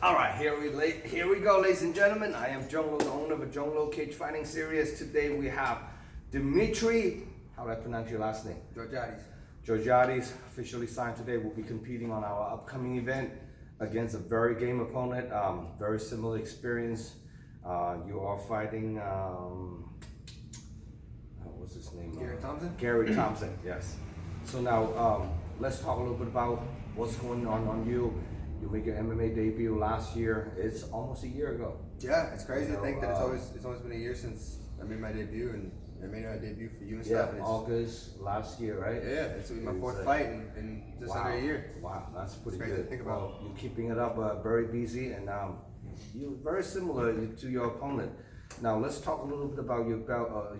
All right, here we go, ladies and gentlemen. I am Zhong, the owner of a Zhong Cage Fighting Series. Today we have Demetrius, how do I pronounce your last name? Georgiades, officially signed today. Will be competing on our upcoming event against a very game opponent, very similar experience. You are fighting, what's his name? Gary Thompson? Gary Thompson, yes. So now, let's talk a little bit about what's going on you. You made your MMA debut last year. It's almost a year ago. Yeah, it's crazy to think that it's always been a year since I made my debut, and I made my debut for you and stuff. And August last year, right? Yeah, it's my fourth fight in just under a year. Wow, that's pretty crazy good. To think about. Well, you're keeping it up, very busy, and you're very similar to your opponent. Now let's talk a little bit about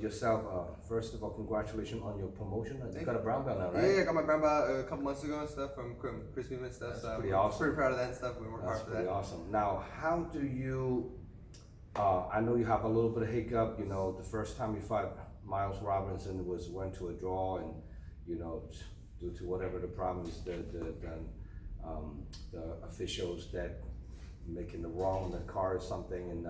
yourself. First of all, congratulations on your promotion. You got a brown belt now, right? Yeah, I got my brown belt a couple months ago and stuff from Chris Beam and stuff. That's pretty awesome. Pretty proud of that and stuff. We worked hard for that. That's pretty awesome. Now, how do you? I know you have a little bit of hiccup. You know, the first time you fought Miles Robinson went to a draw, and you know, due to whatever the problems, the officials that making the wrong in the car or something, and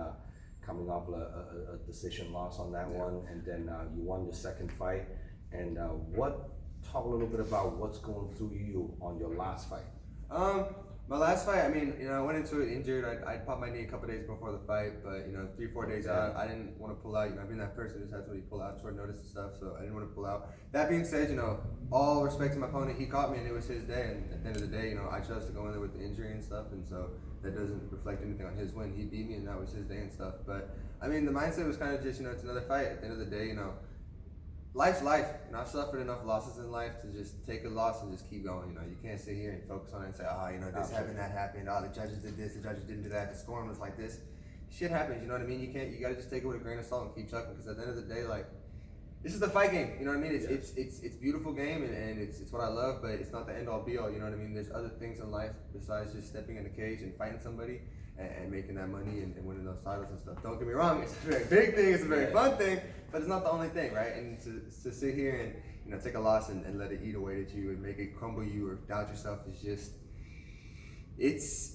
coming off a decision loss on that one, and then you won your second fight. And talk a little bit about what's going through you on your last fight. My last fight, I mean, you know, I went into it injured. I popped my knee a couple days before the fight, but you know, 3-4 days out, I didn't want to pull out. You know, I've been that person who's had somebody pull out short notice and stuff, so I didn't want to pull out. That being said, you know, all respect to my opponent, he caught me and it was his day. And at the end of the day, you know, I chose to go in there with the injury and stuff, and so that doesn't reflect anything on his win. He beat me, and that was his day and stuff. But I mean, the mindset was kind of just, you know, it's another fight. At the end of the day, you know, life's life. You know, I've suffered enough losses in life to just take a loss and just keep going. You know, you can't sit here and focus on it and say, oh, you know, this happened, that happened. Oh, the judges did this, the judges didn't do that. The scoring was like this. Shit happens. You know what I mean? You gotta just take it with a grain of salt and keep chucking, because at the end of the day, like, this is the fight game. You know what I mean? It's a beautiful game, and it's what I love, but it's not the end all be all. You know what I mean? There's other things in life besides just stepping in the cage and fighting somebody and making that money and winning those titles and stuff. Don't get me wrong, it's a very big thing, it's a very fun thing, but it's not the only thing, right? And to sit here and, you know, take a loss and let it eat away at you and make it crumble you or doubt yourself is just,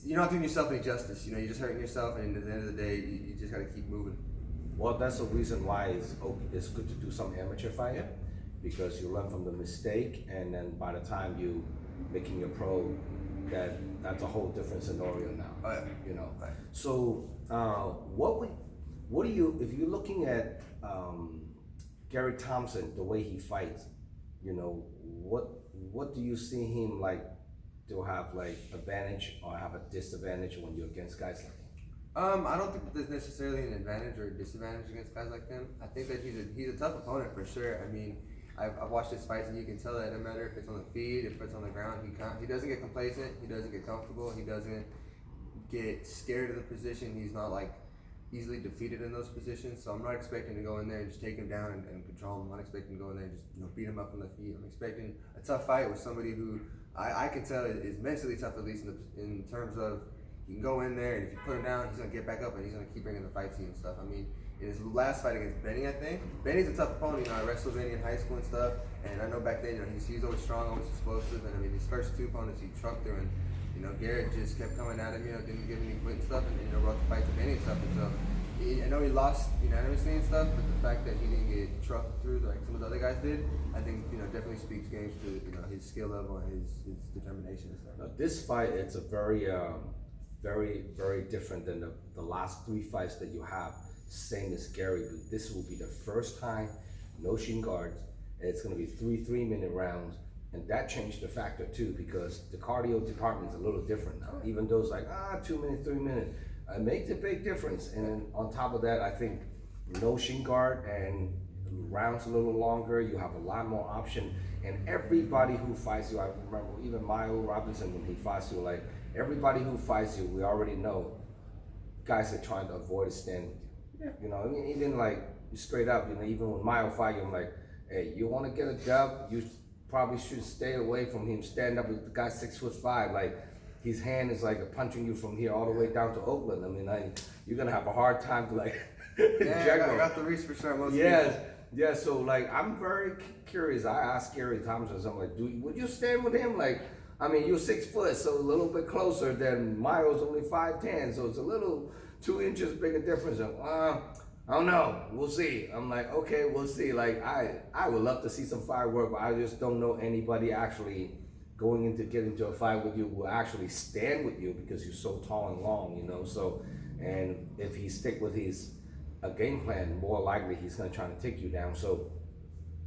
you're not doing yourself any justice. You know, you're just hurting yourself, and at the end of the day, you just gotta keep moving. Well, that's the reason why it's good to do some amateur fighting, because you learn from the mistake, and then by the time you making your pro, that's a whole different scenario now. You know. Right. So, what do you, if you're looking at Gary Thompson, the way he fights, you know, what do you see him like to have like advantage or have a disadvantage when you're against guys like him? I don't think that there's necessarily an advantage or a disadvantage against guys like him. I think that he's a tough opponent for sure. I mean, I've watched his fights, and you can tell that no matter if it's on the feet, if it's on the ground, he doesn't get complacent, he doesn't get comfortable, he doesn't get scared of the position. He's not like easily defeated in those positions. So I'm not expecting to go in there and just take him down and control him. I'm not expecting to go in there and just, you know, beat him up on the feet. I'm expecting a tough fight with somebody who I can tell is mentally tough, at least in terms of, you can go in there, and if you put him down, he's gonna get back up and he's gonna keep bringing the fight to you and stuff. I mean, in his last fight against Benny, I think, Benny's a tough opponent. You know, I wrestled Benny in high school and stuff, and I know back then, you know, he's always strong, always explosive, and I mean, his first two opponents he trucked through, and you know, Garrett just kept coming at him, you know, didn't give him any quit and stuff, and you know, brought the fight to Benny and stuff. And so I know he lost unanimously and stuff, but the fact that he didn't get trucked through like some of the other guys did, I think, you know, definitely speaks games to, you know, his skill level and his determination and stuff. Now, this fight, it's a very very different than the last three fights that you have. Same as Gary, but this will be the first time, no shin guards, and it's going to be 3-3-minute rounds, and that changed the factor too, because the cardio department is a little different now. Even though it's like 2 minutes, 3 minutes, it makes a big difference. And then on top of that, I think no shin guard and rounds a little longer, you have a lot more option, and everybody who fights you, I remember even Miles Robinson when he fights you, like everybody who fights you, we already know guys are trying to avoid a stand with you. Yeah. You know, I mean, even like straight up, you know, even when Miles fight you, I'm like, hey, you want to get a dub, you probably should stay away from him. Stand up with the guy 6'5", like his hand is like punching you from here all the way down to Oakland. I mean, you're gonna have a hard time to like. Yeah, I got the reach for sure. Yeah. So like, I'm very curious. I asked Gary Thompson, I'm like, would you stand with him? Like, I mean, you're 6 foot, so a little bit closer than Miles, only 5'10", so it's a little 2 inches bigger difference. And, I don't know. We'll see. I'm like, okay, we'll see. Like, I would love to see some firework, but I just don't know anybody actually going into get into a fight with you will actually stand with you because you're so tall and long, you know. So, and if he stick with his game plan, more likely he's gonna try to take you down. So,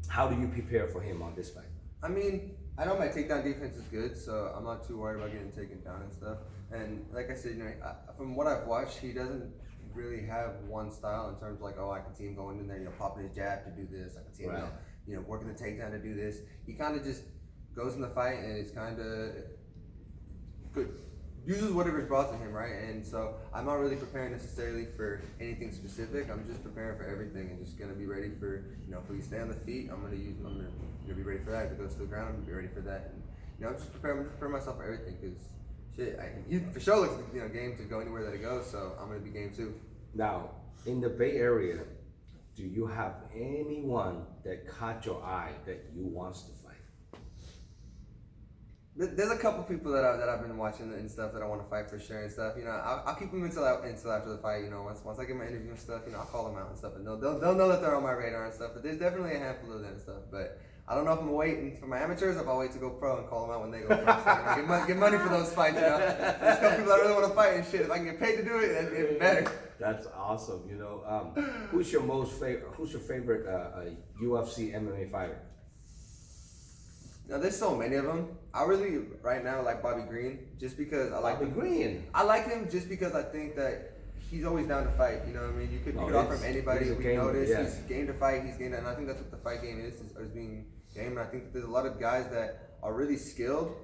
how do you prepare for him on this fight? I mean, I know my takedown defense is good, so I'm not too worried about getting taken down and stuff. And like I said, you know, from what I've watched, he doesn't really have one style in terms of like, oh, I can see him going in there, you know, popping his jab to do this. I can see him, you know, working the takedown to do this. He kind of just goes in the fight and it's kind of good. Uses whatever's brought to him, right? And so I'm not really preparing necessarily for anything specific. I'm just preparing for everything and just gonna be ready for, you know, if we stay on the feet, I'm gonna be ready for that. If it goes to the ground, I'm gonna be ready for that. And, you know, I'm just preparing myself for everything because shit, you for sure looks, you know, game to go anywhere that it goes. So I'm gonna be game too. Now, in the Bay Area, do you have anyone that caught your eye that you wants to fight? There's a couple people that I've been watching and stuff that I want to fight for sure and stuff. You know, I'll keep them until after the fight. You know, once I get my interview and stuff, you know, I'll call them out and stuff, and they'll know that they're on my radar and stuff. But there's definitely a handful of them and stuff. But I don't know if I'm waiting for my amateurs or if I'll wait to go pro and call them out when they go pro. So, you know, get money for those fights. You know, there's a couple people that really want to fight and shit. If I can get paid to do it, then even better. That's awesome. You know, who's your favorite UFC MMA fighter? Now, there's so many of them. I really, right now, like Bobby Green, just because I like Bobby Green. I like him just because I think that he's always down to fight. You know what I mean? You could offer him anybody. We notice he's game to fight. He's game to, and I think that's what the fight game is being game. And I think that there's a lot of guys that are really skilled,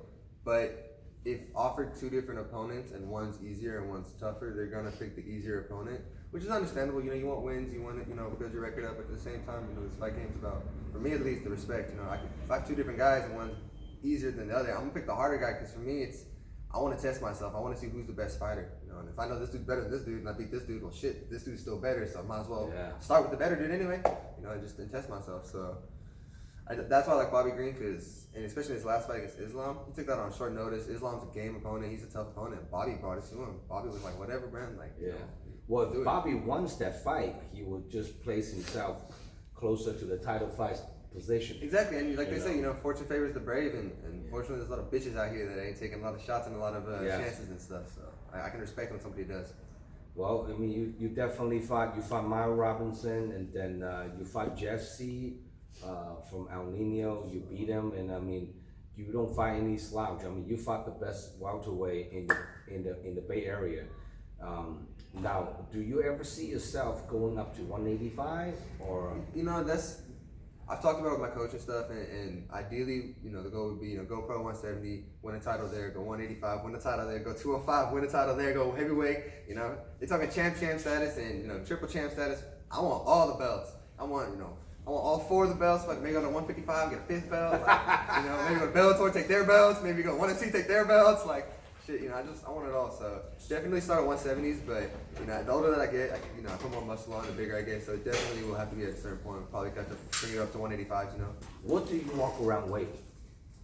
but if offered two different opponents and one's easier and one's tougher, they're gonna pick the easier opponent, which is understandable. You know, you want wins, you want to, you know, build your record up. But at the same time, you know, this fight game's about, for me at least, the respect. You know, if I have two different guys and one's easier than the other, I'm gonna pick the harder guy because for me, I want to test myself. I want to see who's the best fighter. You know, and if I know this dude's better than this dude and I beat this dude, well, shit, this dude's still better. So I might as well start with the better dude anyway. You know, and just test myself. So that's why I like Bobby Green, and especially his last fight against Islam, he took that on short notice. Islam's a game opponent. He's a tough opponent. Bobby brought it to him. Bobby was like, whatever, man. Like, you know, well, if Bobby wants that fight, he would just place himself closer to the title fight position. Exactly, and like they say, you know, fortune favors the brave, and fortunately, there's a lot of bitches out here that ain't taking a lot of shots and a lot of chances and stuff. So I can respect when somebody does. Well, I mean, you definitely fought. You fought Maya Robinson, and then you fought Jesse from El Nino. You beat him, and I mean, you don't fight any slouch. I mean, you fought the best welterweight in the Bay Area. Now, do you ever see yourself going up to 185 or? You know, I've talked about it with my coach and stuff, and ideally, you know, the goal would be, you know, go pro 170, win a title there, go 185, win a title there, go 205, win a title there, go heavyweight. You know, they're talking champ status and, you know, triple champ status. I want all the belts. I want all four of the belts. Like maybe go to 155, get a fifth belt. Like, you know, maybe go to Bellator, take their belts. Maybe go 1MC, take their belts. Like, shit, you know, I want it all. So definitely start at 170s, but you know, the older that I get, I put more muscle on, the bigger I get. So it definitely will have to be at a certain point. Probably got to bring it up to 185s, you know. What do you walk around weight?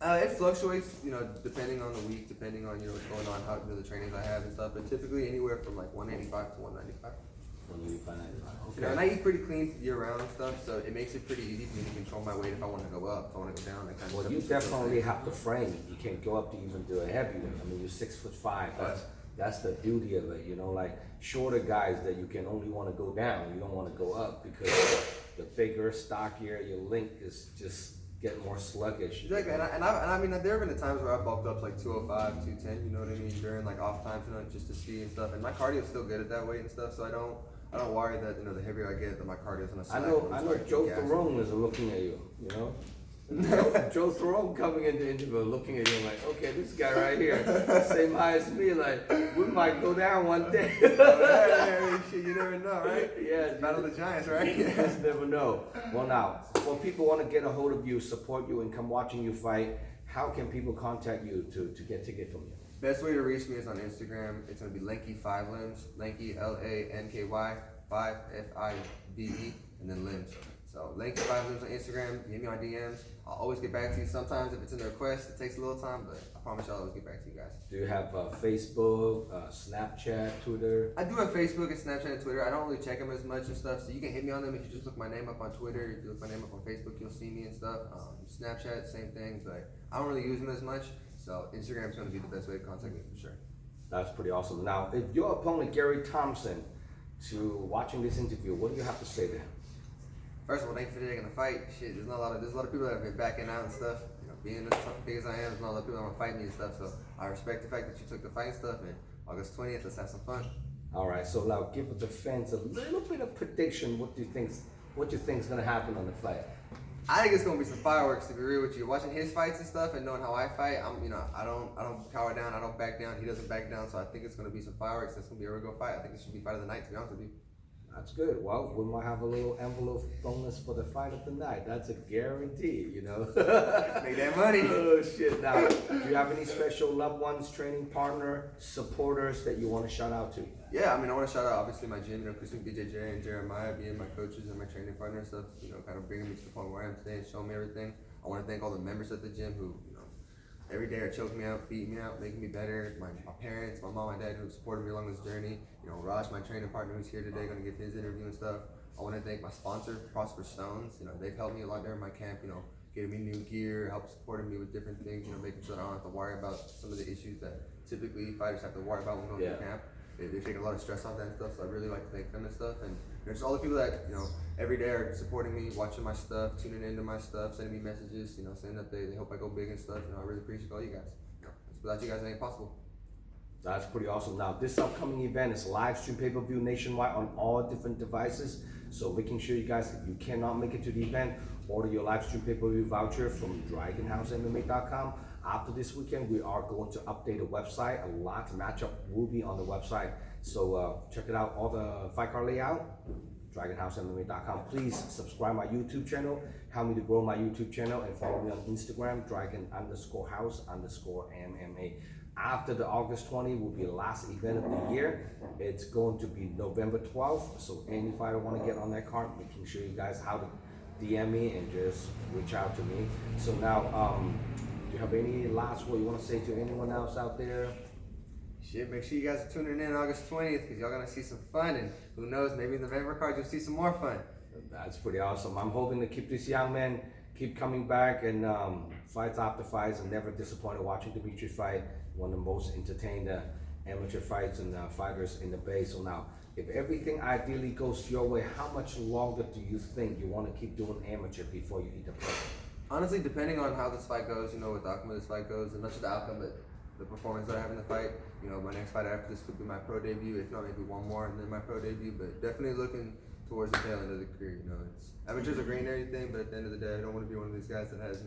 It fluctuates, you know, depending on the week, depending on, you know, what's going on, how, you know, the trainings I have and stuff. But typically anywhere from like 185 to 195. 185, 95. Okay. You know, and I eat pretty clean year round and stuff, so it makes it pretty easy for me to control my weight if I want to go up, if I want to go down. That kind of well, stuff. you definitely have to frame. You can't go up to even do a heavyweight. I mean, you're 6'5". That's the beauty of it. You know, like shorter guys that you can only want to go down. You don't want to go up because the bigger, stockier your link is just getting more sluggish. Exactly, and I mean, there have been the times where I bulked up to like 205, 210. You know what I mean? During like off times, you know, just to see and stuff. And my cardio is still good at that weight and stuff, so I don't worry that, you know, the heavier I get, that my cardio is gonna slack. I know Joe Theron is looking at you, you know? Joe Theron coming into the interview looking at you like, okay, this guy right here, same height as me, like, we might go down one day. Hey, shit, you never know, right? Yeah. Battle of the Giants, right? You just never know. Well, now, when people want to get a hold of you, support you, and come watching you fight, how can people contact you to get tickets from you? Best way to reach me is on Instagram. It's gonna be Lanky5Limbs, Lanky LANKY 5FIVE, and then limbs. So links, five links on Instagram. Hit me on DMs. I'll always get back to you. Sometimes if it's in the request, it takes a little time, but I promise you I'll always get back to you guys. Do you have Facebook, Snapchat, Twitter? I do have Facebook and Snapchat and Twitter. I don't really check them as much and stuff, so you can hit me on them if you just look my name up on Twitter. If you look my name up on Facebook, you'll see me and stuff. Snapchat, same thing, but I don't really use them as much. So Instagram's going to be the best way to contact me for sure. That's pretty awesome. Now, if your opponent Gary Thompson to watching this interview, what do you have to say to him? First of all, thank you for taking the fight. Shit, there's a lot of people that have been backing out and stuff. You know, being as big as I am, there's not a lot of people that want to fight me and stuff. So I respect the fact that you took the fight and stuff. And August 20th, let's have some fun. All right. So now, give the fans a little bit of prediction. What you think's gonna happen on the fight? I think it's gonna be some fireworks. To be real with you, watching his fights and stuff, and knowing how I fight, I don't cower down. I don't back down. He doesn't back down. So I think it's gonna be some fireworks. It's gonna be a real good fight. I think it should be fight of the night. To be honest with you. That's good. Well, we might have a little envelope bonus for the fight of the night. That's a guarantee, you know. Make that money. Oh shit! Now, do you have any special loved ones, training partner, supporters that you want to shout out to? Yeah, I want to shout out obviously my gym, Christian BJJ and Jeremiah being my coaches and my training partner and stuff. Kind of bringing me to the point where I am today and showing me everything. I want to thank all the members at the gym who, every day are choking me out, beating me out, making me better. My parents, my mom, my dad who supported me along this journey. Raj, my training partner who's here today, going to give his interview and stuff. I want to thank my sponsor, Prosper Stones. They've helped me a lot during my camp, getting me new gear, help supporting me with different things, making sure that I don't have to worry about some of the issues that typically fighters have to worry about when going to camp. They take a lot of stress off that and stuff, so I really like to thank them and stuff. And there's all the people that, every day are supporting me, watching my stuff, tuning into my stuff, sending me messages, saying that they hope I go big and stuff. I really appreciate all you guys. Without you guys, it ain't possible. That's pretty awesome. Now, this upcoming event is live stream pay-per-view nationwide on all different devices. So making sure you guys, if you cannot make it to the event, order your live stream pay-per-view voucher from DragonHouseMMA.com. After this weekend, we are going to update the website. A lot of matchup will be on the website. So check it out, all the fight card layout, DragonHouseMMA.com. Please subscribe my YouTube channel. Help me to grow my YouTube channel and follow me on Instagram, Dragon_House_MMA. After the August 20 will be the last event of the year. It's going to be November 12th. So any fighter want to get on that card, making sure you guys how to DM me and just reach out to me. So now, do you have any last word you want to say to anyone else out there? Shit, make sure you guys are tuning in August 20th because y'all gonna see some fun, and who knows, maybe in the November card you'll see some more fun. That's pretty awesome. I'm hoping to keep this young man keep coming back and fights after fights and never disappointed watching Demetrius fight. One of the most entertained amateur fights and fighters in the Bay. So now, if everything ideally goes your way, how much longer do you think you want to keep doing amateur before you hit the pro? Honestly, depending on how this fight goes, what the outcome of this fight goes, and not just the outcome, but the performance that I have in the fight. My next fight after this could be my pro debut, if not maybe one more and then my pro debut, but definitely looking towards the tail end of the career. Amateurs are great and everything, but at the end of the day, I don't want to be one of these guys that has,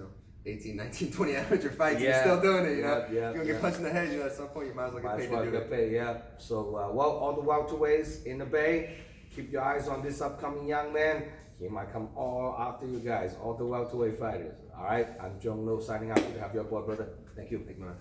18, 19, 20 amateur fights and still doing it, If you're going to get punched in the head, at some point you might as well get paid to do it. So, all the welterweights in the Bay, keep your eyes on this upcoming young man. He might come all after you guys, all the welterweight fighters. All right, I'm Zhong signing out. Good to have your boy, brother. Thank you. Thank you, man.